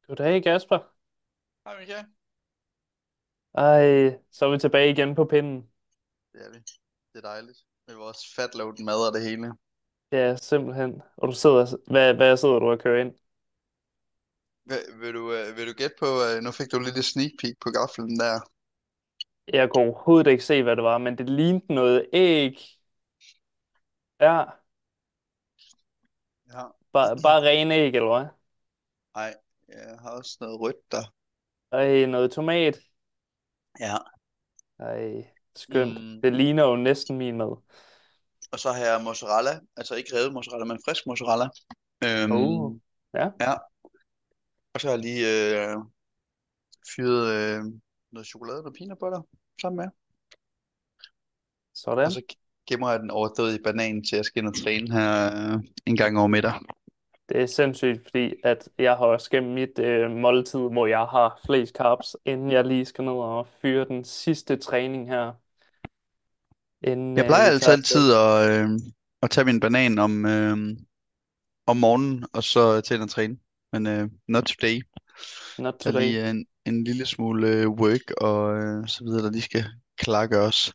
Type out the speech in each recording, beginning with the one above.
Goddag, Kasper. Hej Michael. Ej, så er vi tilbage igen på pinden. Det er vi. Det er dejligt. Med vores fatload mad og det hele. Ja, simpelthen. Og du sidder, hvad sidder du og kører ind? Vil du gætte på, nu fik du lidt et sneak peek på gaflen der. Jeg kunne overhovedet ikke se, hvad det var, men det lignede noget æg. Ja, Ja. bare ren æg, eller hvad? Nej, jeg har også noget rødt der. Ej, noget tomat. Ja. Ej, skønt. Mm. Det ligner jo næsten min mad. Og så har jeg mozzarella. Altså ikke revet mozzarella, men frisk mozzarella. Oh, Øhm, ja, ja. Og så har jeg lige fyret noget chokolade og peanut butter sammen med. Og sådan. så gemmer jeg den overdødige banan til at skal ind og træne her en gang over middag. Det er sindssygt, fordi at jeg har også gennem mit måltid, hvor jeg har flest carbs, inden jeg lige skal ned og fyre den sidste træning her, inden Jeg plejer vi altså tager afsted. altid at tage min banan om morgenen, og så til at træne. Men not today. Not Der er today. lige en lille smule work og så videre, der lige skal klargøres. os.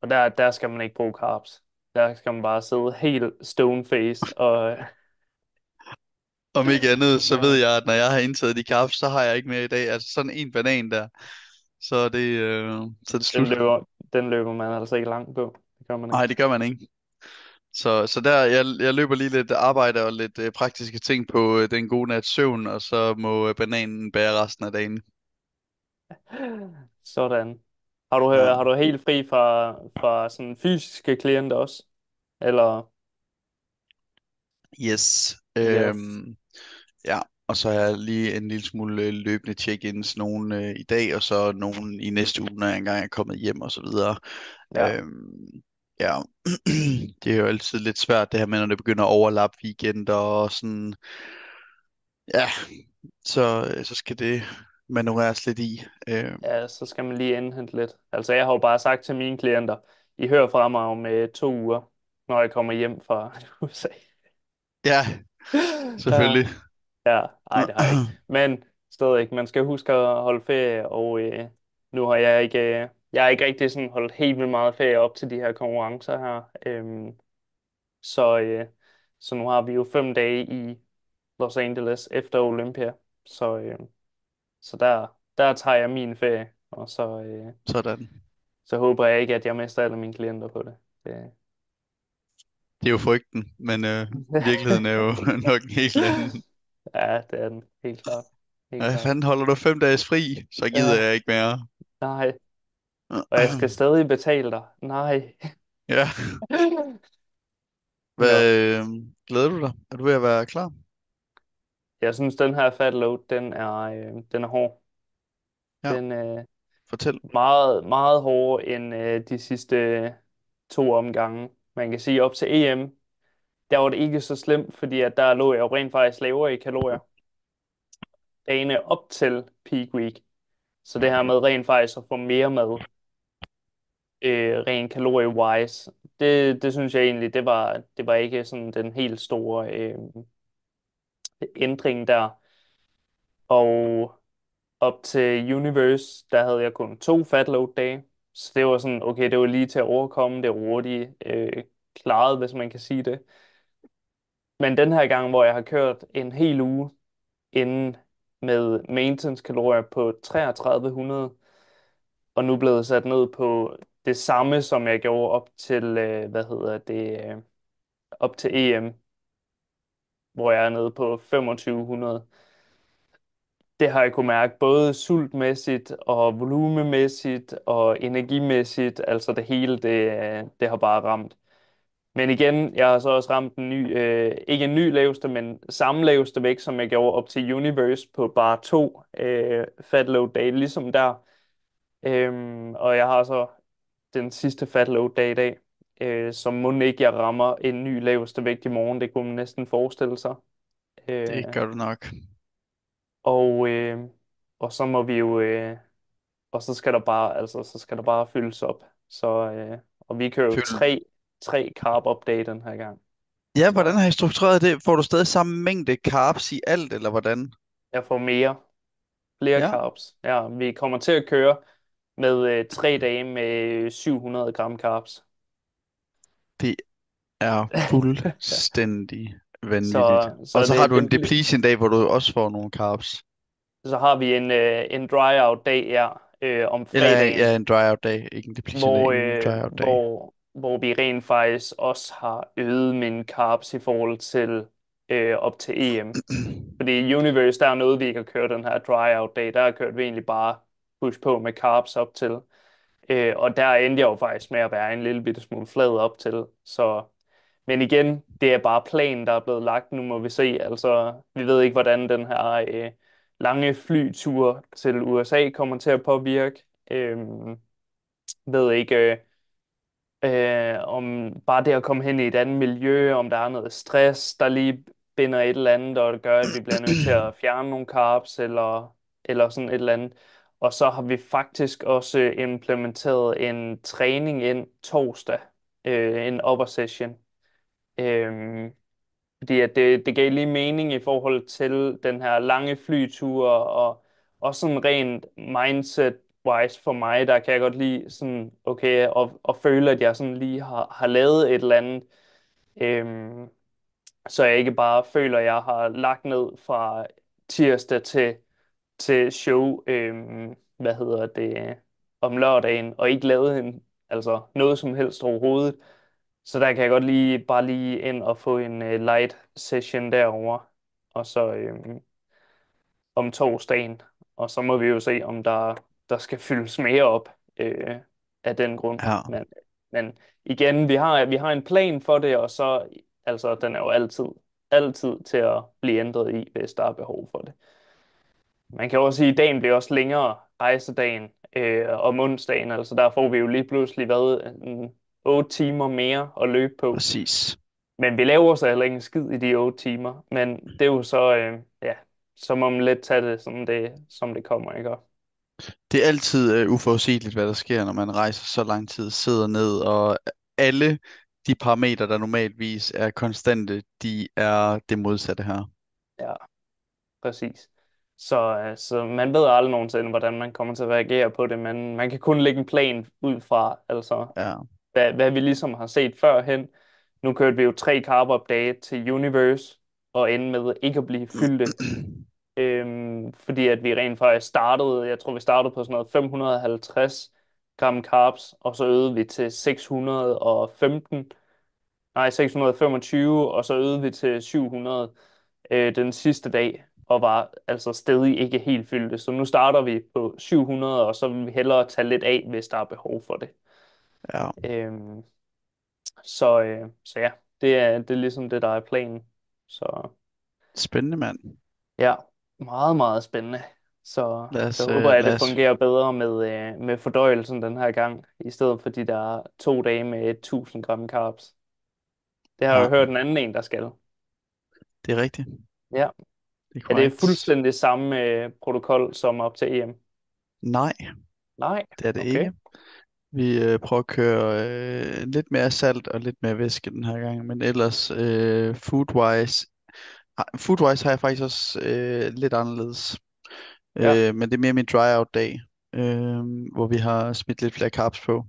Og der skal man ikke bruge carbs. Der skal man bare sidde helt stone-faced og... Om ikke andet, så ved Ja, jeg, at når jeg har indtaget de kaffe, så har jeg ikke mere i dag. Altså sådan en banan der, så er det den slut. løber, den løber man altså ikke langt på. Det gør man Nej, ikke. det gør man ikke. Så jeg løber lige lidt arbejde og lidt praktiske ting på den gode nats søvn, og så må bananen bære resten af dagen. Sådan. Har du, Ja. har du helt fri fra sådan fysiske klienter også? Eller... Yes. Yes. Ja, og så har jeg lige en lille smule løbende check-ins, nogen i dag, og så nogen i næste uge, når jeg engang er kommet hjem og så videre. Ja, Øhm, ja, det er jo altid lidt svært det her med, når det begynder at overlappe weekender og sådan. Ja, så skal det manøvreres lidt i. ja, så skal man lige indhente lidt. Altså, jeg har jo bare sagt til mine klienter, I hører fra mig om 2 uger, når jeg kommer hjem fra USA. Ja, Ja. selvfølgelig. Ja, nej, det har jeg ikke. Men stadig, man skal huske at holde ferie, og nu har jeg har ikke rigtig sådan holdt helt vildt meget ferie op til de her konkurrencer her. Så, så nu har vi jo 5 dage i Los Angeles efter Olympia. Så der tager jeg min ferie, og Sådan. så håber jeg ikke, at jeg mister alle mine klienter på det. Det... Det er jo frygten, men virkeligheden er jo nok en helt anden. Ja, det er den. Helt klart. Helt Hvad klart. fanden holder du 5 dages fri? Så gider Ja, jeg ikke mere. nej. Og jeg skal stadig betale dig. Nej. Ja. Nå. Hvad glæder du dig? Er du ved at være klar? Jeg synes, den her fat load, den er hård. Ja, Den er fortæl. meget, meget hårdere end de sidste 2 omgange. Man kan sige, op til EM, der var det ikke så slemt, fordi at der lå jeg jo rent faktisk lavere i kalorier dagene op til peak week. Så det her med rent faktisk at få mere mad, rent calorie-wise, det synes jeg egentlig, det var ikke sådan den helt store ændring der. Og op til Universe, der havde jeg kun 2 fat load dage. Så det var sådan, okay, det var lige til at overkomme det hurtigt klaret, hvis man kan sige det. Men den her gang, hvor jeg har kørt en hel uge inden med maintenance kalorier på 3300, og nu blevet sat ned på det samme, som jeg gjorde op til, hvad hedder det, op til EM, hvor jeg er nede på 2500. Det har jeg kunne mærke både sultmæssigt og volumemæssigt og energimæssigt. Altså det hele, det har bare ramt. Men igen, jeg har så også ramt en ny, ikke en ny laveste, men samme laveste vægt, som jeg gjorde op til Universe på bare 2 fat load dage, ligesom der. Og jeg har så den sidste fat load dag i dag, så må ikke jeg rammer en ny laveste vægt i morgen. Det kunne man næsten forestille sig. Øh, Det gør du nok. og, og så må vi jo, og så skal der bare fyldes op. Og vi kører jo Føl. tre carb update den her gang. Ja, hvordan Så har I struktureret det? Får du stadig samme mængde carbs i alt, eller hvordan? Jeg får flere Ja, carbs. Ja, vi kommer til at køre med 3 dage med 700 gram carbs. det er fuldstændig vanvittigt. Og Så så har det, du en det, depletion-dag, hvor du også får nogle carbs. så har vi en dry-out dag her om Eller fredagen, ja, en dry-out-dag. Ikke en depletion-dag, en dry-out-dag. hvor vi rent faktisk også har øget min carbs i forhold til op til EM. Fordi i Universe, der er noget, vi ikke har kørt den her dry-out dag. Der har kørt vi egentlig bare push på med carbs op til. Og der endte jeg jo faktisk med at være en lille bitte smule flad op til. Så, men igen, det er bare planen, der er blevet lagt. Nu må vi se. Altså, vi ved ikke, hvordan den her lange flytur til USA kommer til at påvirke. Ved ikke, om bare det at komme hen i et andet miljø, om der er noget stress, der lige binder et eller andet, og det gør, at vi bliver nødt til at fjerne nogle carbs, eller sådan et eller andet. Og så har vi faktisk også implementeret en træning ind torsdag, en upper session. Øhm, Fordi at det gav lige mening i forhold til den her lange flytur, og også sådan rent mindset-wise for mig, der kan jeg godt lide sådan, okay, og føle, at jeg sådan lige har lavet et eller andet, øhm, så jeg ikke bare føler, at jeg har lagt ned fra tirsdag til show, hvad hedder det, om lørdagen, og ikke lavet altså noget som helst overhovedet. Så der kan jeg godt lige bare lige ind og få en light session derover og så om torsdagen. Og så må vi jo se, om der skal fyldes mere op øh, af den grund. Ja, Men igen, vi har en plan for det, og så, altså, den er jo altid til at blive ændret i, hvis der er behov for det. Man kan også sige, at dagen bliver også længere, rejsedagen om onsdagen. Altså der får vi jo lige pludselig været 8 timer mere at løbe på. præcis. Men vi laver så heller ikke en skid i de 8 timer. Men det er jo så, ja, så må man lidt tage det, som det kommer, ikke? Det er altid uforudsigeligt, hvad der sker, når man rejser så lang tid, sidder ned, og alle de parametre, der normalvis er konstante, de er det modsatte her. Ja, præcis. Så man ved aldrig nogensinde, hvordan man kommer til at reagere på det, men man kan kun lægge en plan ud fra, altså Ja. hvad vi ligesom har set førhen. Nu kørte vi jo 3 carb-up-dage til Universe, og endte med ikke at blive fyldte. Fordi at vi rent faktisk startede, jeg tror vi startede på sådan noget 550 gram carbs, og så øgede vi til 615, nej 625, og så øgede vi til 700 den sidste dag, og var altså stadig ikke helt fyldte. Så nu starter vi på 700, og så vil vi hellere tage lidt af, hvis der er behov for det. Ja, Øhm, så ja, det er ligesom det, der er planen. Så spændende mand. ja, meget, meget spændende. Så håber jeg, at Lad det os, fungerer bedre med fordøjelsen den her gang, i stedet for de der 2 dage med 1000 gram carbs. Det har jeg ja, jo hørt en anden en, der skal. det er rigtigt. Ja. Det er Er det korrekt. fuldstændig samme protokol som op til EM? Nej, Nej. det er det Okay. ikke. Vi prøver at køre lidt mere salt og lidt mere væske den her gang, men ellers foodwise har jeg faktisk også lidt anderledes. Ja. Men det er mere min dry-out dag, øh, hvor vi har smidt lidt flere carbs på.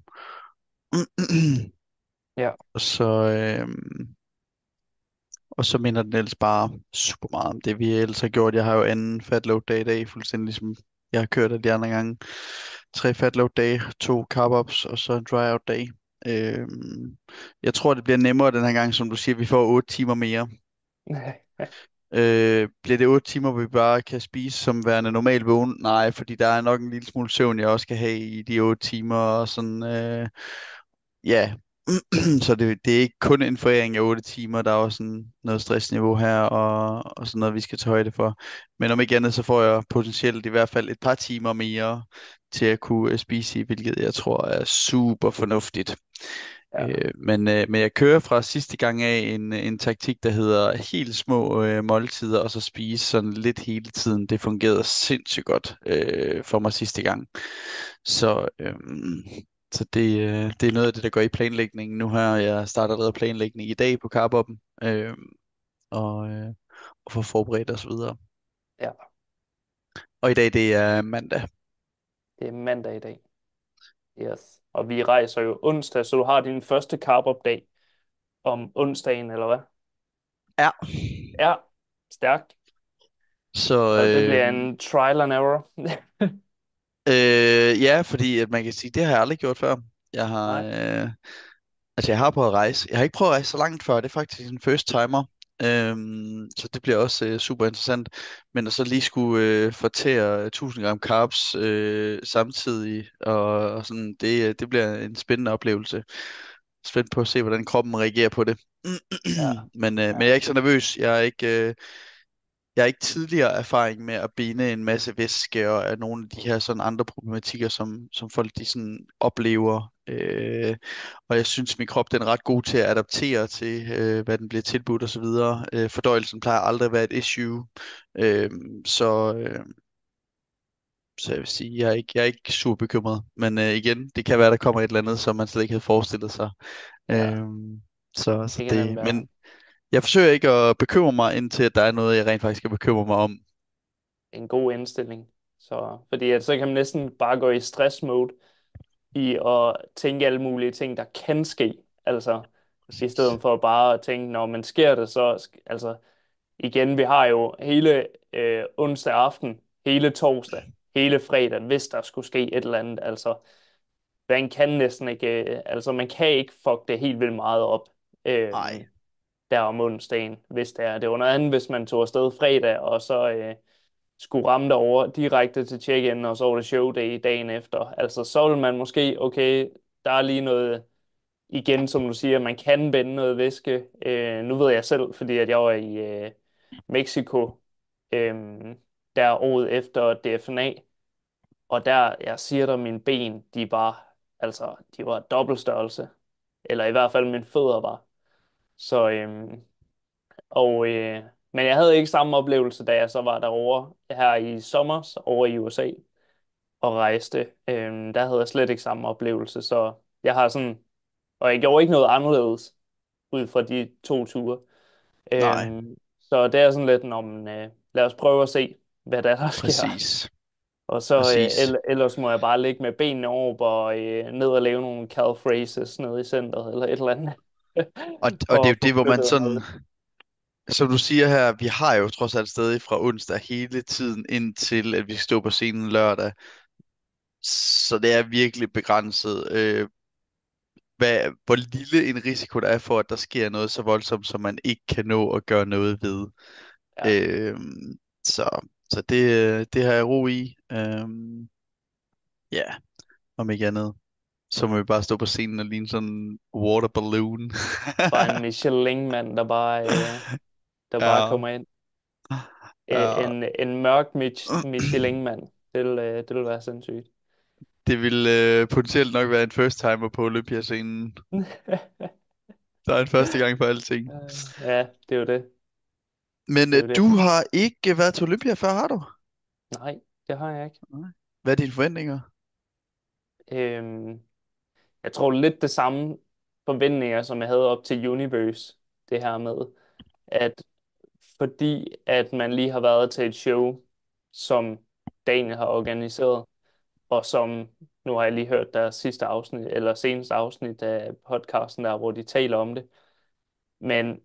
Ja. Og så, og så minder den ellers bare super meget om det, vi ellers har gjort. Jeg har jo anden fat load dag i dag, fuldstændig ligesom jeg har kørt af de andre gange. 3 fat load dage, 2 carb ups og så en dry out dag. Øhm, jeg tror, det bliver nemmere den her gang, som du siger, vi får 8 timer mere. Bliver det 8 timer, hvor vi bare kan spise som værende normal vågen? Nej, fordi der er nok en lille smule søvn, jeg også skal have i de 8 timer, og sådan, ja, så det er ikke kun en foræring af 8 timer, der er også noget stressniveau her, og sådan noget, vi skal tage højde for. Men om ikke andet, så får jeg potentielt i hvert fald et par timer mere til at kunne spise i, hvilket jeg tror er super fornuftigt. Ja. Men jeg kører fra sidste gang af en taktik, der hedder helt små måltider, og så spise sådan lidt hele tiden. Det fungerede sindssygt godt for mig sidste gang. Så, så det er noget af det, der går i planlægningen nu her. Jeg starter allerede planlægning i dag på Carboppen, og får forberedt os videre. Ja. Og i dag, det er mandag. Det er mandag i dag. Yes. Og vi rejser jo onsdag, så du har din første carb-up-dag om onsdagen, eller hvad? Ja. Ja, stærkt. Så Og det bliver en trial and error. ja, fordi at man kan sige, det har jeg aldrig gjort før. Jeg har, Nej, altså jeg har prøvet at rejse. Jeg har ikke prøvet at rejse så langt før. Det er faktisk en first timer. Så det bliver også super interessant. Men at så lige skulle fortære 1000 gram carbs samtidig, og sådan, det bliver en spændende oplevelse. Spændt på at se, hvordan kroppen reagerer på det. ja, Men ja, jeg er ikke så nervøs. Jeg har ikke tidligere erfaring med at binde en masse væske og af nogle af de her sådan andre problematikker, som folk de sådan oplever. Og jeg synes, min krop den er ret god til at adaptere til, hvad den bliver tilbudt osv. Fordøjelsen plejer aldrig at være et issue. Øh, så, øh, så jeg vil sige, jeg er ikke super bekymret. Men igen, det kan være, der kommer et eller andet, som man slet ikke havde forestillet sig. ja. Øh, så Det kan nemt det, være. men jeg forsøger ikke at bekymre mig, indtil at der er noget, jeg rent faktisk skal bekymre mig om. En god indstilling. Så, fordi at så kan man næsten bare gå i stress-mode i at tænke alle mulige ting, der kan ske. Altså, i Præcis. stedet for bare at tænke, når man sker det, så... Altså, igen, vi har jo hele onsdag aften, hele torsdag, hele fredag, hvis der skulle ske et eller andet. Altså, man kan næsten ikke, altså man kan ikke fuck det helt vildt meget op øh, Nej, der om onsdagen, hvis det er. Det var noget andet, hvis man tog afsted fredag, og så skulle ramme derover direkte til check-in, og så var det showday dagen efter. Altså, så vil man måske, okay, der er lige noget, igen, som du siger, man kan binde noget væske. Nu ved jeg selv, fordi at jeg var i Mexico øhm, der året efter DFNA, og der, jeg siger dig, mine ben, de var dobbeltstørrelse, eller i hvert fald mine fødder var. Så, og, men jeg havde ikke samme oplevelse, da jeg så var derovre her i sommer, over i USA, og rejste. Der havde jeg slet ikke samme oplevelse, så jeg har sådan, og jeg gjorde ikke noget anderledes ud fra de to ture. nej, Så det er sådan lidt, lad os prøve at se, hvad der sker. præcis, Og så præcis. ellers må jeg bare ligge med benene over og ned og lave nogle calf raises nede i centret eller et eller andet. Og det For er at jo få det, hvor man flyttet sådan, noget. som du siger her, vi har jo trods alt stadig fra onsdag hele tiden indtil, at vi står på scenen lørdag. Så det er virkelig begrænset, hvor lille en risiko der er for, at der sker noget så voldsomt, som man ikke kan nå at gøre noget ved. Ja, Øh, så så det har jeg ro i. Ja, om ikke andet. Så må vi bare stå på scenen og ligne sådan en water balloon. bare en Michelin-mand, der bare Ja, kommer ind. ja. En mørk Michelin-mand. Det vil være sindssygt. Det vil potentielt nok være en first timer på Olympiascenen. Der er en første gang for alting. Ja, det er jo det. Men Det er jo det. du har ikke været til Olympia før, har du? Nej, det har jeg ikke. Nej. Hvad er dine forventninger? Øhm, Jeg tror lidt det samme forventninger, som jeg havde op til Universe. Det her med, at fordi at man lige har været til et show, som Daniel har organiseret, og som, nu har jeg lige hørt deres sidste afsnit, eller seneste afsnit af podcasten der, hvor de taler om det. Men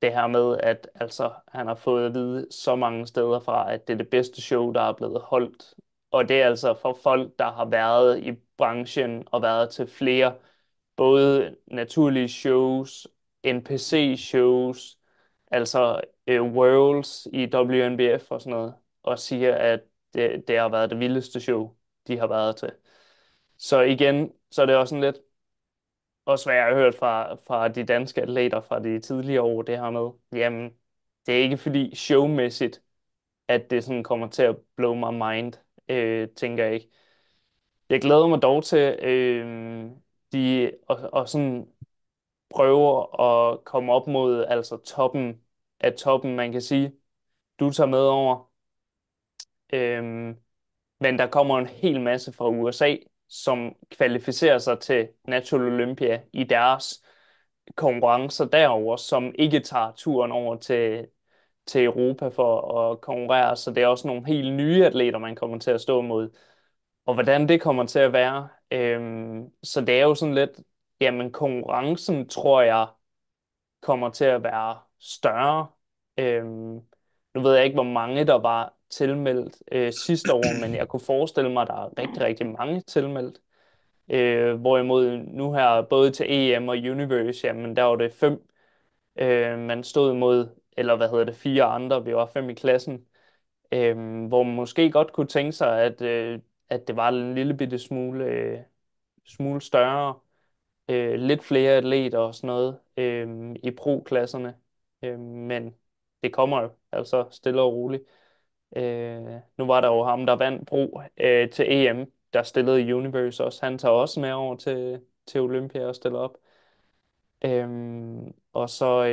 det her med, at altså, han har fået at vide så mange steder fra, at det er det bedste show, der er blevet holdt. Og det er altså for folk, der har været i branchen og været til flere, både naturlige shows, NPC-shows, altså Worlds i WNBF og sådan noget, og siger, at det har været det vildeste show, de har været til. Så igen, så er det også sådan lidt, også hvad jeg har hørt fra de danske atleter fra de tidligere år, det her med, jamen, det er ikke fordi showmæssigt, at det sådan kommer til at blow my mind, tænker jeg ikke. Jeg glæder mig dog til og sådan prøve at komme op mod altså toppen af toppen, man kan sige. Du tager med over, øhm, men der kommer en hel masse fra USA, som kvalificerer sig til Natural Olympia i deres konkurrencer derover, som ikke tager turen over til Europa for at konkurrere, så det er også nogle helt nye atleter, man kommer til at stå mod. Og hvordan det kommer til at være. Så det er jo sådan lidt, jamen konkurrencen tror jeg kommer til at være større. Nu ved jeg ikke, hvor mange der var tilmeldt sidste år, men jeg kunne forestille mig, at der er rigtig, rigtig mange tilmeldt. Hvorimod nu her, både til EM og Universe, jamen der var det 5, man stod mod, eller hvad hedder det, 4 andre, vi var 5 i klassen, hvor man måske godt kunne tænke sig, at det var en lille bitte smule større, lidt flere atleter og sådan noget i pro-klasserne. Men det kommer jo altså stille og roligt. Nu var der jo ham, der vandt pro til EM, der stillede i Universe også. Han tager også med over til Olympia og stiller op. Og så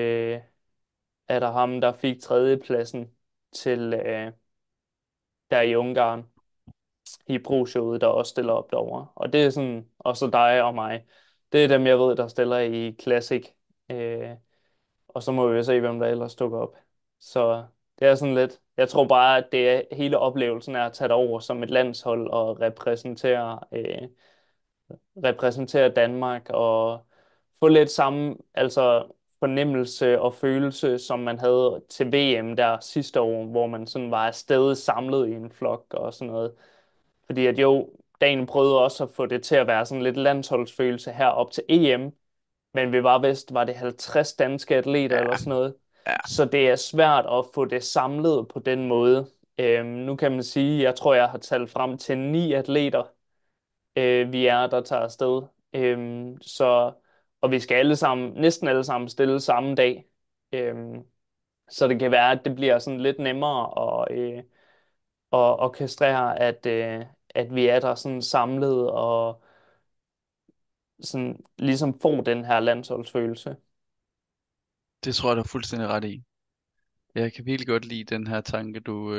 er der ham, der fik tredjepladsen til der i Ungarn i pro-showet, der også stiller op derovre. Og det er sådan, og så dig og mig. Det er dem, jeg ved, der stiller i Classic. Øh, og så må vi jo se, hvem der ellers dukker op. Så det er sådan lidt, jeg tror bare, at det er, hele oplevelsen er at tage det over som et landshold og repræsentere Danmark og få lidt samme altså fornemmelse og følelse, som man havde til VM der sidste år, hvor man sådan var afsted samlet i en flok og sådan noget. Fordi at jo, dagen prøvede også at få det til at være sådan lidt landsholdsfølelse her op til EM, men vi var vist, var det 50 danske atleter eller Ja, sådan noget. ja. Så det er svært at få det samlet på den måde. Nu kan man sige, jeg tror, jeg har talt frem til 9 atleter, vi er, der tager afsted. Og vi skal alle sammen, næsten alle sammen stille samme dag. Øhm, så det kan være, at det bliver sådan lidt nemmere at orkestrere, at vi er der sådan samlet og sådan ligesom får den her landsholdsfølelse. Det tror jeg, du er fuldstændig ret i. Jeg kan virkelig godt lide den her tanke, du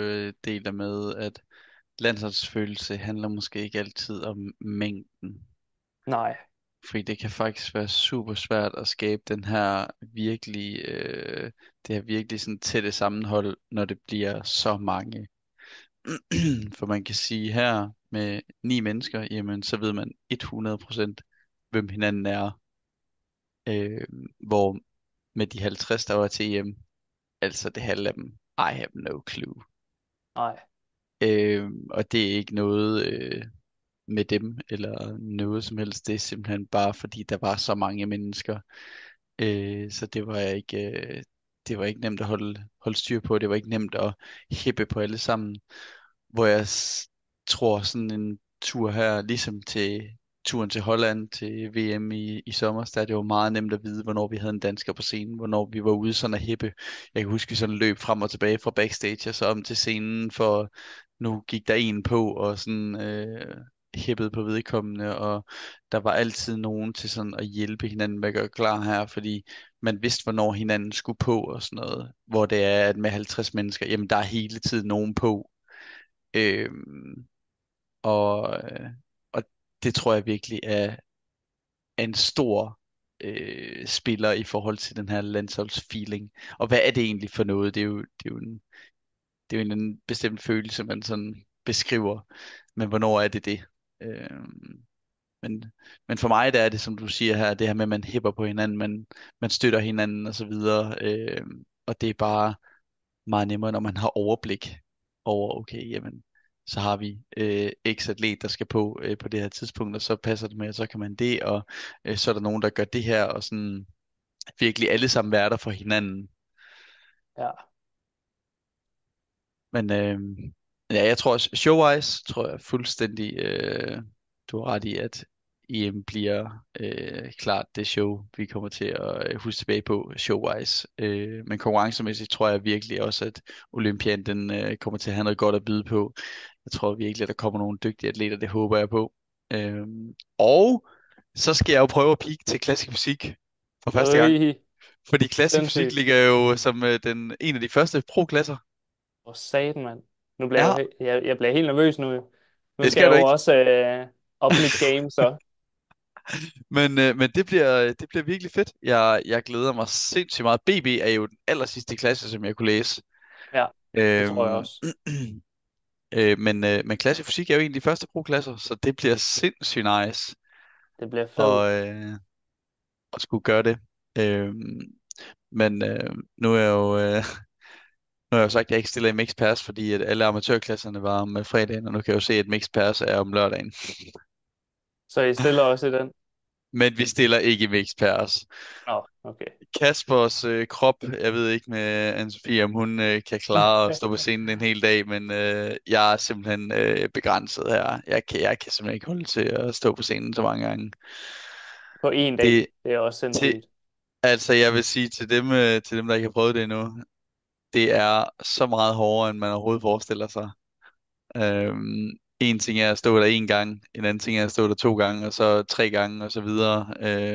deler med, at landsholdsfølelse handler måske ikke altid om mængden. Nej, Fordi det kan faktisk være super svært at skabe den her virkelig, det her virkelig sådan tætte sammenhold, når det bliver så mange. For man kan sige her med 9 mennesker, jamen så ved man 100% hvem hinanden er. Øh, hvor med de 50, der var til EM, altså det halve af dem, I have no clue. nej, Og det er ikke noget med dem eller noget som helst. Det er simpelthen bare fordi, der var så mange mennesker. Så det var ikke nemt at holde styr på. Det var ikke nemt at hippe på alle sammen. Hvor jeg tror sådan en tur her, ligesom til turen til Holland til VM i sommer, der er det jo meget nemt at vide, hvornår vi havde en dansker på scenen, hvornår vi var ude sådan at hippe. Jeg kan huske, vi sådan løb frem og tilbage fra backstage og så om til scenen, for nu gik der en på og sådan hippede på vedkommende, og der var altid nogen til sådan at hjælpe hinanden med at gøre klar her, fordi man vidste, hvornår hinanden skulle på og sådan noget. Hvor det er, at med 50 mennesker, jamen der er hele tiden nogen på. Øhm, og det tror jeg virkelig er en stor spiller i forhold til den her landsholdsfeeling. Og hvad er det egentlig for noget? Det er jo en bestemt følelse, man sådan beskriver. Men hvornår er det det? Øhm, men, men for mig der er det, som du siger her, det her med, at man hipper på hinanden, man støtter hinanden og så videre. Og det er bare meget nemmere, når man har overblik over, okay, jamen, så har vi x atlet, der skal på det her tidspunkt, og så passer det med, og så kan man det, og så er der nogen, der gør det her, og sådan virkelig alle sammen være der for hinanden. ja. Men ja, jeg tror også, showwise, tror jeg fuldstændig, du har ret i, at EM bliver klart det show, vi kommer til at huske tilbage på showwise. Men konkurrencemæssigt tror jeg virkelig også, at Olympiaden den kommer til at have noget godt at byde på. Jeg tror virkelig, at der kommer nogle dygtige atleter, det håber jeg på. Og så skal jeg jo prøve at peak til klassisk musik for første gang. Øj, Fordi klassisk musik sindssygt. ligger jo som en af de første pro-klasser. Hvor satan, mand. Nu bliver Ja, jeg bliver helt nervøs nu. Nu det skal jeg skal du jo ikke. også op mit game, så. Men det bliver virkelig fedt. Jeg glæder mig sindssygt meget. BB er jo den aller sidste klasse, som jeg kunne læse. Det tror jeg Øhm, også. men klasse fysik er jo en af de første pro-klasser, så det bliver sindssygt nice Det bliver at, fedt. at skulle gøre det. Øhm, men nu er jeg jo nu har jeg jo sagt, at jeg ikke stiller i mixed pass, fordi at alle amatørklasserne var om fredagen, og nu kan jeg jo se, at mixed pass er om lørdagen. Så I stiller også i den? Men vi stiller ikke i mixed pass. Nå, okay. Kaspers krop, jeg ved ikke med Anne-Sophie, om hun kan klare at stå på scenen en hel dag, men jeg er simpelthen begrænset her. Jeg kan simpelthen ikke holde til at stå på scenen så mange gange. På en dag. Det, Det er også til, sindssygt. altså jeg vil sige til dem, der ikke har prøvet det endnu, det er så meget hårdere, end man overhovedet forestiller sig. En ting er at stå der en gang, en anden ting er at stå der to gange, og så tre gange, og så videre,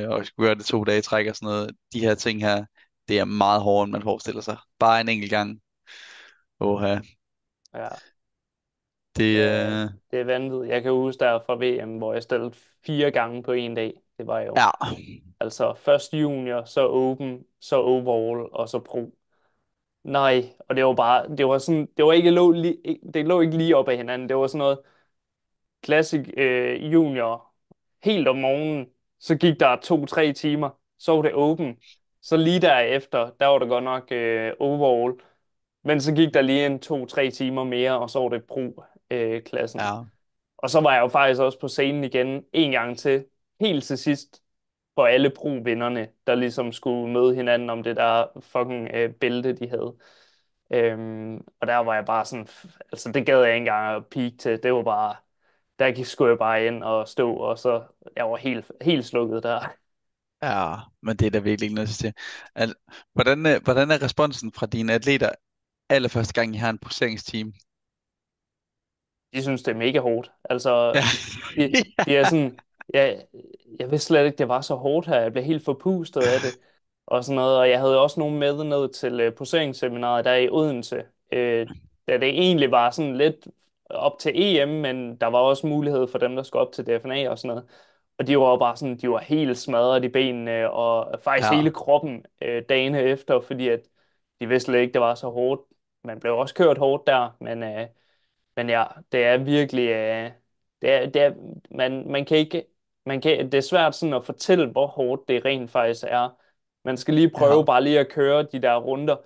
og skulle gøre det 2 dage i træk og sådan noget. De her ting her, det er meget hårdere, end man forestiller sig. Bare en enkelt gang. Åha. Ja, Det, det er vanvittigt. Jeg kan huske der fra VM, hvor jeg stillede 4 gange på en dag. Det var jo ja, altså først junior, så open, så overall, og så pro. Nej, og det var bare, det var sådan, det var ikke det lå ikke lige op ad hinanden. Det var sådan noget classic junior, helt om morgenen, så gik der 2-3 timer, så var det open. Så lige derefter, der var det godt nok overall, men så gik der lige en 2-3 timer mere, og så var det pro-klassen. ja, Og så var jeg jo faktisk også på scenen igen en gang til, helt til sidst, for alle pro-vinderne, der ligesom skulle møde hinanden om det der fucking bælte, de havde. Og der var jeg bare sådan, altså det gad jeg ikke engang at peak til. Det var bare, skulle jeg bare ind og stå, og så jeg var helt slukket der. ja, men det er der virkelig ikke noget til. Al, hvordan er responsen fra dine atleter allerførste gang, I har en poseringsteam? De synes, det er mega hårdt. Altså, Ja. de er sådan, jeg vidste slet ikke, det var så hårdt her. Jeg blev helt forpustet af det. Og sådan noget. Og jeg havde også nogen med ned til poseringsseminaret der i Odense. Da det egentlig var sådan lidt op til EM, men der var også mulighed for dem, der skulle op til DFNA og sådan noget. Og de var jo bare sådan, de var helt smadret i benene, og faktisk hele Ja, kroppen dagene efter, fordi at de vidste slet ikke, det var så hårdt. Man blev også kørt hårdt der, men ja, det er virkelig, det er, man kan ikke, det er svært sådan at fortælle, hvor hårdt det rent faktisk er. Man skal lige prøve ja, bare lige at køre de der runder,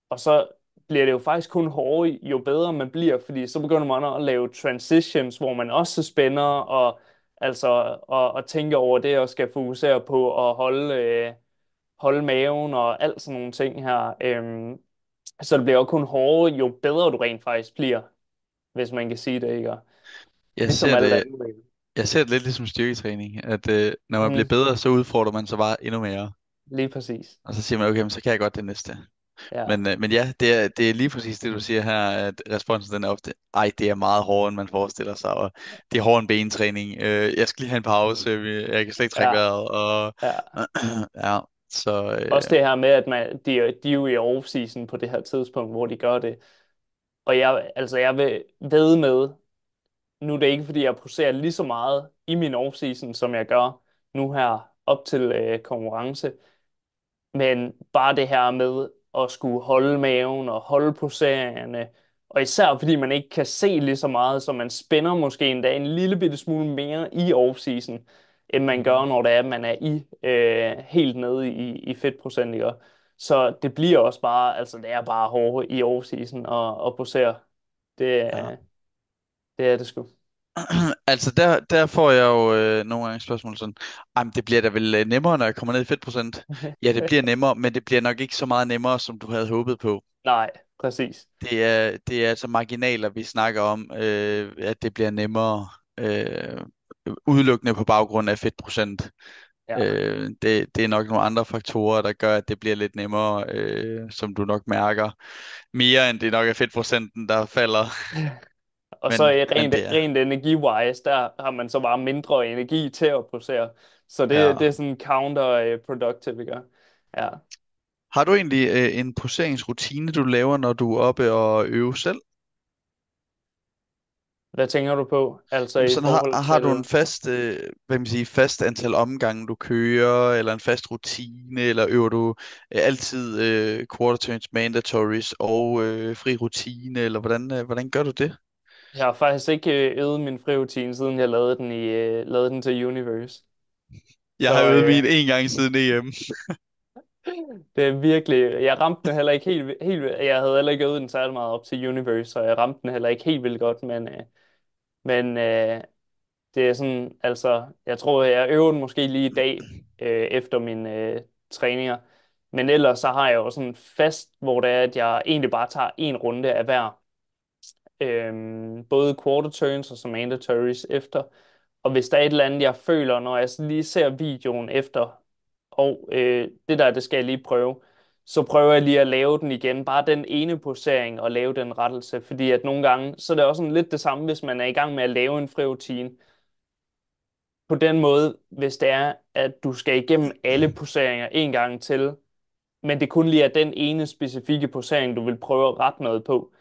og så bliver det jo faktisk kun hårdere, jo bedre man bliver, fordi så begynder man at lave transitions, hvor man også spænder, og altså, og tænke over det, og skal fokusere på at holde maven, og alt sådan nogle ting her. Så det bliver jo kun hårdere, jo bedre du rent faktisk bliver, hvis man kan sige det, ikke? Og jeg ligesom ser alt det, andet. Ikke? jeg ser det lidt ligesom styrketræning, at når man bliver Mm, bedre, så udfordrer man sig bare endnu mere. lige præcis. Og så siger man, okay, men så kan jeg godt det næste. Ja, Men ja, det er lige præcis det, du siger her, at responsen den er ofte, ej, det er meget hårdere, end man forestiller sig, og det er hårdere end bentræning. Jeg skal lige have en pause, jeg kan slet ikke trække ja, vejret, og ja. ja, så Også det her med, at de er jo i off-season på det her tidspunkt, hvor de gør det. Og jeg vil ved med, nu er det ikke, fordi jeg poserer lige så meget i min off-season, som jeg gør nu her op til konkurrence. Men bare det her med at skulle holde maven og holde poseringerne, og især fordi man ikke kan se lige så meget, så man spænder måske endda en lille bitte smule mere i off-season, end man gør, mhm. når det er, man er helt nede i fedtprocent, ikke? Så det bliver også bare, altså det er bare hårdt i off-season at posere. Det, Ja. det er det sgu. Altså der får jeg jo nogle gange spørgsmål sådan, jamen det bliver da vel nemmere, når jeg kommer ned i fedtprocent. Ja, det bliver nemmere, men det bliver nok ikke så meget nemmere, som du havde håbet på. Nej, præcis. Det er altså marginaler, vi snakker om, at det bliver nemmere, udelukkende på baggrund af fedtprocent. Ja. Det er nok nogle andre faktorer, der gør, at det bliver lidt nemmere, som du nok mærker. Mere end det nok er fedtprocenten, der falder. Og så Men det er, rent energi-wise, der har man så bare mindre energi til at producere. Så det ja. er sådan counterproductive, ikke? Ja. Har du egentlig en poseringsrutine, du laver, når du er oppe og øver selv? Hvad tænker du på? Altså Jamen i sådan forhold har du en til... fast, hvad kan man sige, fast antal omgange, du kører, eller en fast rutine, eller øver du altid quarter turns mandatories og fri rutine, eller hvordan gør du det? Jeg har faktisk ikke øvet min frirutine, siden jeg lavede den til Universe. Jeg har Så øvet min en gang siden EM. det er virkelig... Jeg ramte den heller ikke helt... Jeg havde heller ikke øvet den særlig meget op til Universe, så jeg ramte den heller ikke helt vildt godt, men det er sådan... Altså, jeg tror, jeg øver den måske lige i dag, efter mine træninger. Men ellers så har jeg jo sådan fast, hvor det er, at jeg egentlig bare tager en runde af hver. Både quarter turns og som mandatories efter. Og hvis der er et eller andet, jeg føler, når jeg lige ser videoen efter, og det der, det skal jeg lige prøve, så prøver jeg lige at lave den igen. Bare den ene posering og lave den rettelse. Fordi at nogle gange, så er det også sådan lidt det samme, hvis man er i gang med at lave en fri rutine. På den måde, hvis det er, at du skal igennem alle poseringer en gang til, men det kun lige er den ene specifikke posering, du vil prøve at rette noget på,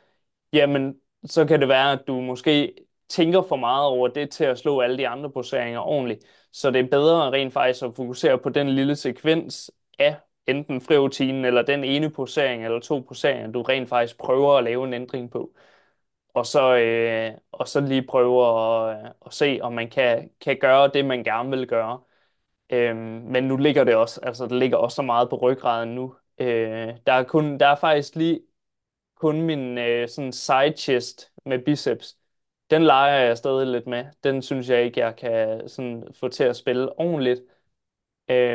jamen, så kan det være, at du måske tænker for meget over det til at slå alle de andre poseringer ordentligt. Så det er bedre rent faktisk at fokusere på den lille sekvens af enten frirutinen eller den ene posering eller to poseringer, du rent faktisk prøver at lave en ændring på. Og så lige prøve at se, om man kan gøre det, man gerne vil gøre. Men nu ligger det også, altså det ligger også så meget på ryggraden nu. Der er faktisk lige kun min sådan side chest med biceps. Den leger jeg stadig lidt med. Den synes jeg ikke, jeg kan sådan få til at spille ordentligt.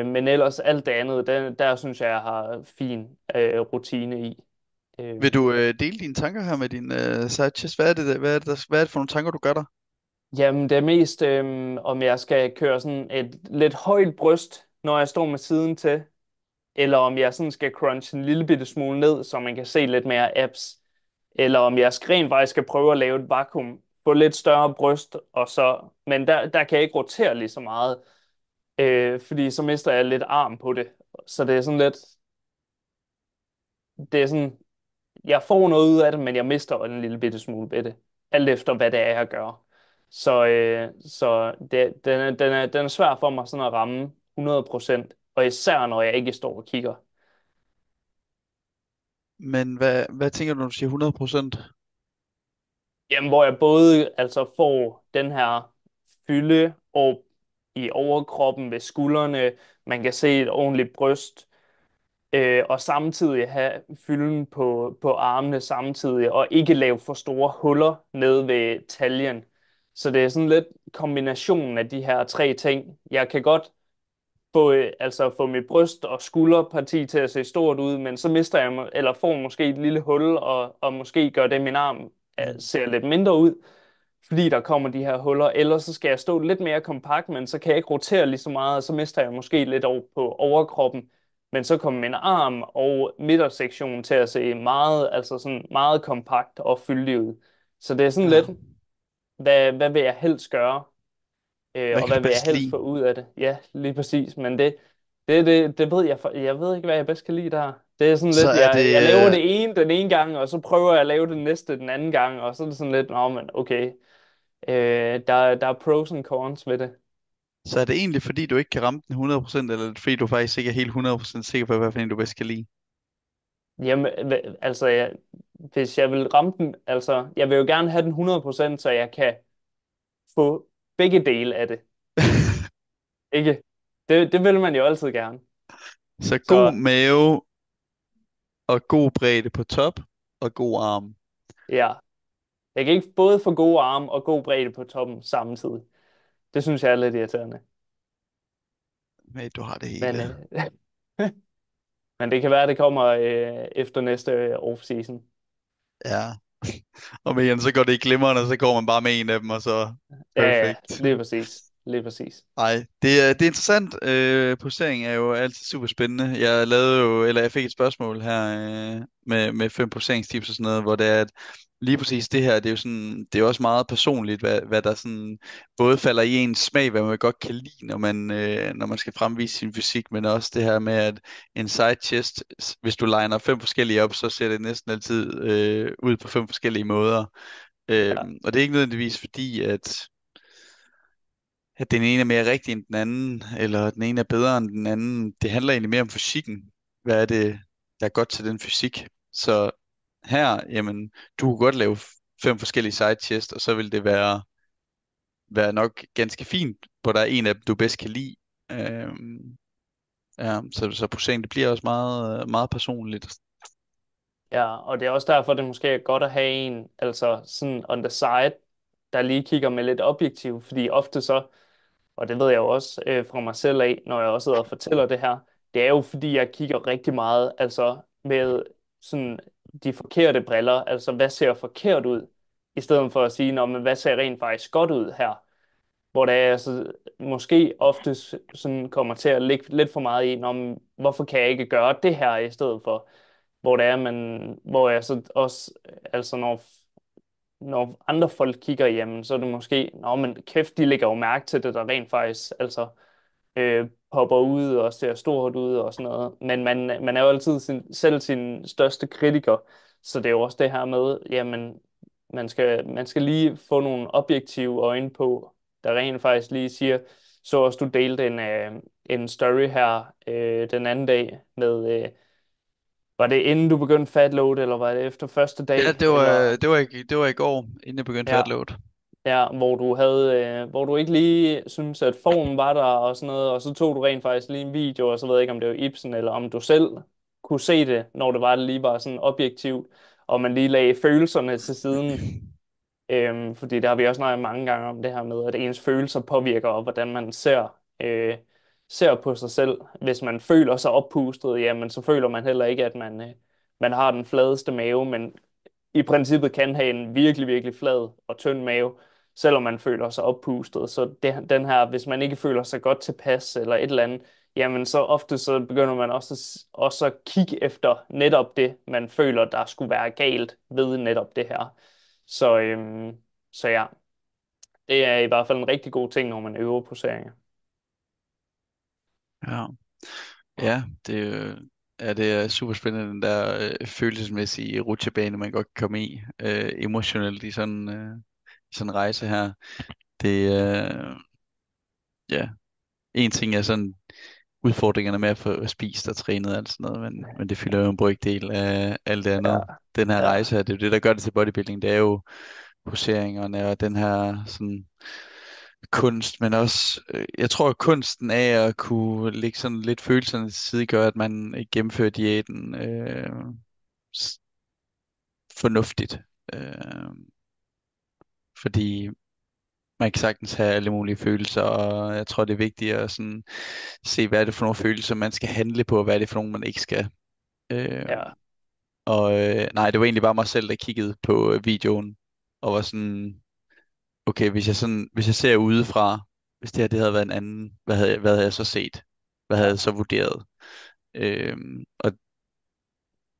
Men ellers alt det andet, der synes jeg har fin rutine i. Øh, Vil du dele dine tanker her med din sidechest? Hvad er det for nogle tanker, du gør der? Jamen, det er mest, om jeg skal køre sådan et lidt højt bryst, når jeg står med siden til, eller om jeg sådan skal crunche en lille bitte smule ned, så man kan se lidt mere abs, eller om jeg rent faktisk skal prøve at lave et vakuum, få lidt større bryst, og så, men der kan jeg ikke rotere lige så meget, fordi så mister jeg lidt arm på det. Så det er sådan lidt, det er sådan, jeg får noget ud af det, men jeg mister en lille bitte smule ved det, alt efter hvad det er, jeg gør. Så den er svær for mig sådan at ramme 100%, og især når jeg ikke står og kigger. Men hvad tænker du, når du siger 100%? Jamen, hvor jeg både altså får den her fylde og i overkroppen ved skuldrene, man kan se et ordentligt bryst, og samtidig have fylden på armene samtidig, og ikke lave for store huller nede ved taljen. Så det er sådan lidt kombinationen af de her tre ting. Jeg kan godt altså få mit bryst og skulderparti til at se stort ud, men så mister jeg, eller får måske et lille hul, og måske gør det, min arm Mm. ser lidt mindre ud, fordi der kommer de her huller. Ellers så skal jeg stå lidt mere kompakt, men så kan jeg ikke rotere lige så meget, og så mister jeg måske lidt over på overkroppen. Men så kommer min arm og midtersektion til at se meget, altså sådan meget kompakt og fyldig ud. Så det er sådan Ja. lidt, hvad vil jeg helst gøre? Hvad Og kan du hvad vil jeg bedst helst lide? få ud af det? Ja, lige præcis. Men det ved jeg, jeg ved ikke, hvad jeg bedst kan lide der. Det er sådan Så lidt, er jeg det, laver det ene den ene gang, og så prøver jeg at lave det næste den anden gang, og så er det sådan lidt, nå, men okay, der er pros and cons ved det. så er det egentlig, fordi du ikke kan ramme den 100%, eller er det fordi du faktisk ikke er helt 100% sikker på, hvad for en du bedst kan lide? Jamen, altså, hvis jeg vil ramme den, altså, jeg vil jo gerne have den 100%, så jeg kan få begge dele af det, ikke? Det vil man jo altid gerne. Så god Så mave og god bredde på top og god arm. ja, jeg kan ikke både få gode arme og god bredde på toppen samtidig. Det synes jeg er lidt irriterende. Men du har det Men, hele. men det kan være, at det kommer efter næste off-season. Ja. Og men igen, så går det i glimrende, og så går man bare med en af dem, og så Ja, ja, perfekt. lige præcis. Lige præcis. Ej, det er interessant. Posering er jo altid super spændende. Jeg lavede jo, eller jeg fik et spørgsmål her med 5 poseringstips og sådan noget, hvor det er, at lige præcis det her, det er jo sådan, det er jo også meget personligt, hvad der sådan både falder i ens smag, hvad man godt kan lide, når man skal fremvise sin fysik, men også det her med, at en side chest, hvis du liner 5 forskellige op, så ser det næsten altid ud på 5 forskellige måder. Ja, Og det er ikke nødvendigvis fordi, at den ene er mere rigtig end den anden, eller den ene er bedre end den anden. Det handler egentlig mere om fysikken. Hvad er det, der er godt til den fysik? Så her, jamen, du kunne godt lave 5 forskellige side chest, og så vil det være nok ganske fint, hvor der er en af dem, du bedst kan lide. Øhm, ja, så procent, det bliver også meget, meget personligt. ja, og det er også derfor, det måske er godt at have en, altså sådan on the side, der lige kigger med lidt objektiv, fordi ofte så, og det ved jeg jo også fra mig selv af, når jeg også sidder og fortæller det her, det er jo fordi, jeg kigger rigtig meget, altså med sådan de forkerte briller, altså hvad ser forkert ud, i stedet for at sige, nå, men hvad ser rent faktisk godt ud her? Hvor det er, altså, måske ofte sådan kommer til at ligge lidt for meget i, nå, men hvorfor kan jeg ikke gøre det her i stedet for? Hvor det er, man, hvor jeg så også, altså når andre folk kigger hjem, så er det måske, nå, men kæft, de lægger jo mærke til det, der rent faktisk, altså popper ud og ser stort ud og sådan noget. Men man er jo altid selv sin største kritiker, så det er jo også det her med, jamen, man skal lige få nogle objektive øjne på, der rent faktisk lige siger, så også du delte en story her den anden dag med, var det inden du begyndte fatload, eller var det efter første Ja, dag, eller det var i går, inden jeg begyndte ja, fatload. ja, hvor du ikke lige synes, at formen var der og sådan noget, og så tog du rent faktisk lige en video, og så ved jeg ikke, om det var Ibsen, eller om du selv kunne se det, når det lige var sådan objektivt, og man lige lagde følelserne til siden. Fordi der har vi også snakket mange gange om det her med, at ens følelser påvirker, hvordan man ser på sig selv. Hvis man føler sig oppustet, jamen så føler man heller ikke, at man har den fladeste mave, men i princippet kan have en virkelig, virkelig flad og tynd mave, selvom man føler sig oppustet. Så den her, hvis man ikke føler sig godt tilpas eller et eller andet, jamen så ofte så begynder man også at kigge efter netop det, man føler, der skulle være galt ved netop det her. Så, så ja, det er i hvert fald en rigtig god ting, når man øver poseringer. Ja, ja, det er super spændende, den der følelsesmæssige rutsjebane, man godt kan komme i, emotionelt i sådan en rejse her. Det ja, en ting er sådan udfordringerne med at få spist og trænet og alt sådan noget, men det fylder jo en brøkdel af alt det Ja, andet. Den her ja, rejse her, det er jo det, der gør det til bodybuilding, det er jo poseringerne og den her sådan kunst, men også, jeg tror, at kunsten af at kunne lægge sådan lidt følelserne til side, gør, at man gennemfører diæten s- fornuftigt. Øh, fordi man kan sagtens have alle mulige følelser, og jeg tror, det er vigtigt at sådan se, hvad er det for nogle følelser, man skal handle på, og hvad er det for nogle, man ikke skal. Øh, ja. nej, det var egentlig bare mig selv, der kiggede på videoen, og var sådan, okay, hvis jeg ser udefra, hvis det her det havde været en anden, hvad havde jeg så set? Hvad havde Ja. jeg så vurderet? Og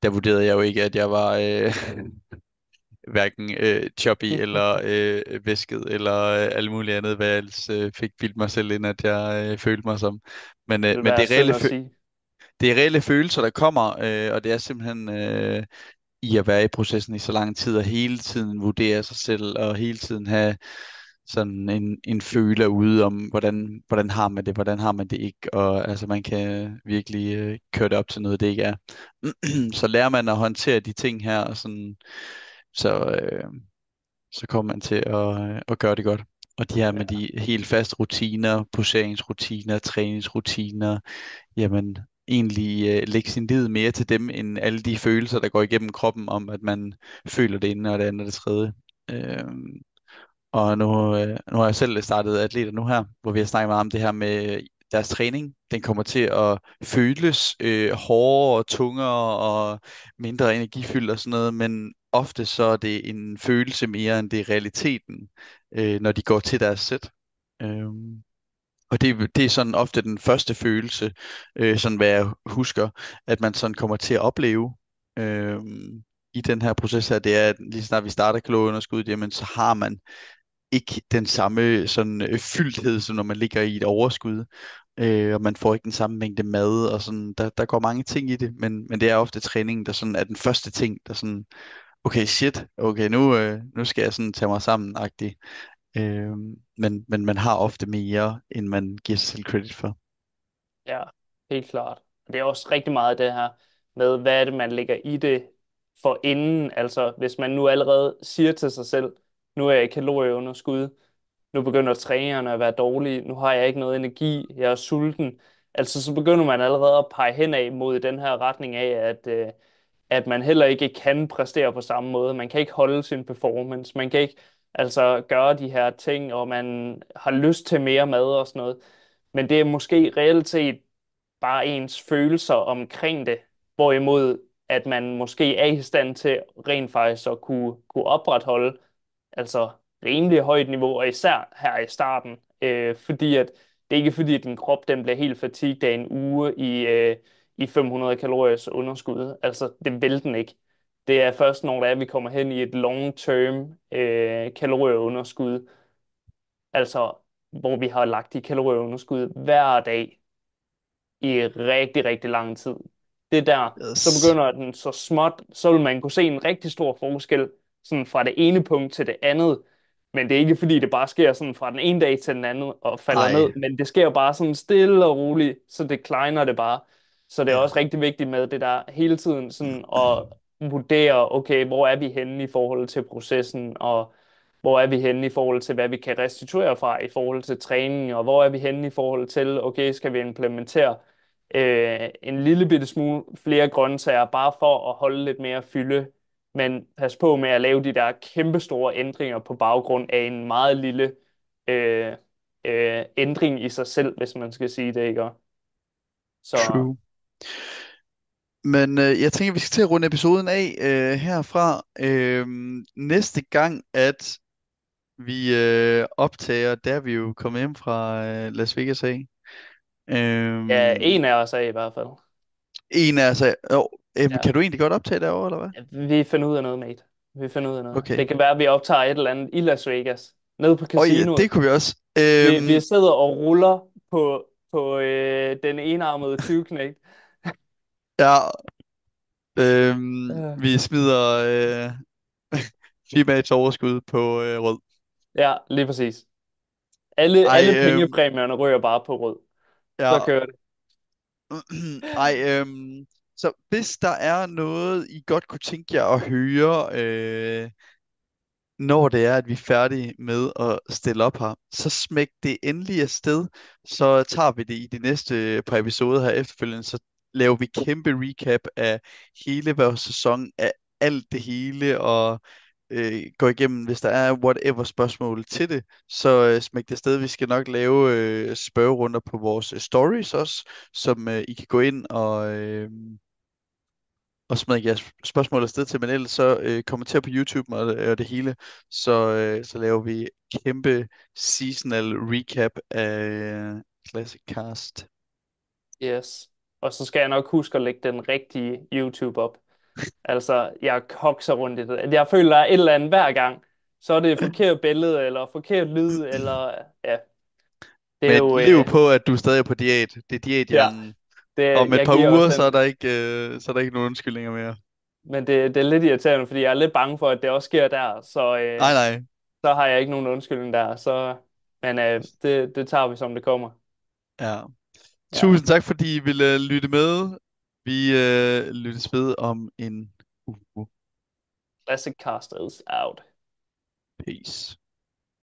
der vurderede jeg jo ikke, at jeg var hverken choppy eller væsket eller alt muligt andet, hvad jeg ellers fik bildt mig selv ind, at jeg følte mig som. Det vil Men være synd at sige. det er reelle følelser, der kommer, og det er simpelthen i at være i processen i så lang tid, og hele tiden vurdere sig selv, og hele tiden have sådan en føler ude om, hvordan har man det, hvordan har man det ikke, og altså man kan virkelig køre det op til noget, det ikke er. Så lærer man at håndtere de ting her, og sådan, så, så kommer man til at gøre det godt. Og de her med Ja, de helt faste rutiner, poseringsrutiner, træningsrutiner, jamen egentlig lægge sin lid mere til dem, end alle de følelser, der går igennem kroppen om, at man føler det ene og det andet og det tredje. Øh, og nu har jeg selv startet atleter nu her, hvor vi har snakket meget om det her med deres træning. Den kommer til at føles hårdere og tungere og mindre energifyldt og sådan noget, men ofte så er det en følelse mere, end det er realiteten, når de går til deres sæt. Øhm, og det er sådan ofte den første følelse, sådan hvad jeg husker, at man sådan kommer til at opleve i den her proces her, det er, at lige snart vi starter kalorieunderskud, jamen så har man ikke den samme sådan fyldthed, som når man ligger i et overskud, og man får ikke den samme mængde mad, og sådan, der går mange ting i det, men det er ofte træningen, der sådan er den første ting, der sådan Okay, shit. Okay, nu skal jeg sådan tage mig sammen, agtig. Men man har ofte mere, end man giver sig selv credit for. Ja, helt klart. Og det er også rigtig meget det her med, hvad er det, man lægger i det for inden. Altså, hvis man nu allerede siger til sig selv, nu er jeg i kalorieunderskud, nu begynder trænerne at være dårlige, nu har jeg ikke noget energi, jeg er sulten. Altså, så begynder man allerede at pege henad mod den her retning af, at man heller ikke kan præstere på samme måde. Man kan ikke holde sin performance. Man kan ikke altså gøre de her ting, og man har lyst til mere mad og sådan noget. Men det er måske reelt set bare ens følelser omkring det. Hvorimod, at man måske er i stand til rent faktisk at kunne opretholde altså rimelig højt niveau, og især her i starten. Fordi at det er ikke fordi, at din krop den bliver helt fatigued af en uge i 500 kaloriers underskud. Altså, det vil den ikke. Det er først, når det er, vi kommer hen i et long-term kalorieunderskud, altså hvor vi har lagt i kalorieunderskud hver dag i rigtig, rigtig lang tid. Det er der, så Yes. begynder den så småt, så vil man kunne se en rigtig stor forskel sådan fra det ene punkt til det andet. Men det er ikke fordi, det bare sker sådan fra den ene dag til den anden og falder ned, Ej, men det sker bare sådan stille og roligt, så det kleiner det bare. Så det er ja. også rigtig vigtigt med det der hele tiden sådan at vurdere, okay, hvor er vi henne i forhold til processen, og hvor er vi henne i forhold til, hvad vi kan restituere fra i forhold til træning, og hvor er vi henne i forhold til, okay, skal vi implementere en lille bitte smule flere grøntsager, bare for at holde lidt mere fylde, men pas på med at lave de der kæmpestore ændringer på baggrund af en meget lille øh, ændring i sig selv, hvis man skal sige det, ikke? Så True. Men jeg tænker, vi skal til at runde episoden af herfra. Næste gang, at vi optager, der er vi jo kommet hjem fra Las Vegas af. ja, Øhm, en af os er i hvert fald. En af os er, Ja. kan du egentlig godt optage derovre, eller hvad? Vi finder ud af noget, mate. Vi finder ud af noget. Okay. Det kan være, at vi optager et eller andet i Las Vegas, nede på Og ja, casinoet. det kunne vi også. Vi sidder og ruller på den enarmede tyveknægt. Ja, Øh, vi smider firmaets overskud på rød. Ja, lige præcis. Alle Ej, pengepræmierne rører bare på rød. Så ja. kører det. Ej, så hvis der er noget, I godt kunne tænke jer at høre, når det er, at vi er færdige med at stille op her, så smæk det endelig afsted, så tager vi det i de næste par episoder her efterfølgende, så laver vi kæmpe recap af hele vores sæson, af alt det hele, og går igennem, hvis der er whatever spørgsmål til det, så smæk det afsted. Vi skal nok lave spørgerunder på vores stories også, som I kan gå ind og smide jeres spørgsmål afsted til, men ellers så kommenter på YouTube og det hele, så laver vi kæmpe seasonal recap af Classic Cast. Yes. Og så skal jeg nok huske at lægge den rigtige YouTube op. Altså, jeg kokser rundt i det. Jeg føler, der er et eller andet hver gang. Så er det et forkert billede, eller forkert lyd, eller... Ja, det er Men jo... lev på, at du stadig er på diæt. Det er Ja, diæthjernen. Om et jeg par giver uger, også den. så er der ikke nogen undskyldninger mere. Men det er lidt irriterende, fordi jeg er lidt bange for, at det også sker der. Nej, nej. Så har jeg ikke nogen undskyldning der. Men det tager vi, som det kommer. Ja. Ja. Tusind tak, fordi I ville lytte med. Vi lyttes ved om en uge. Classic Casters out. Peace.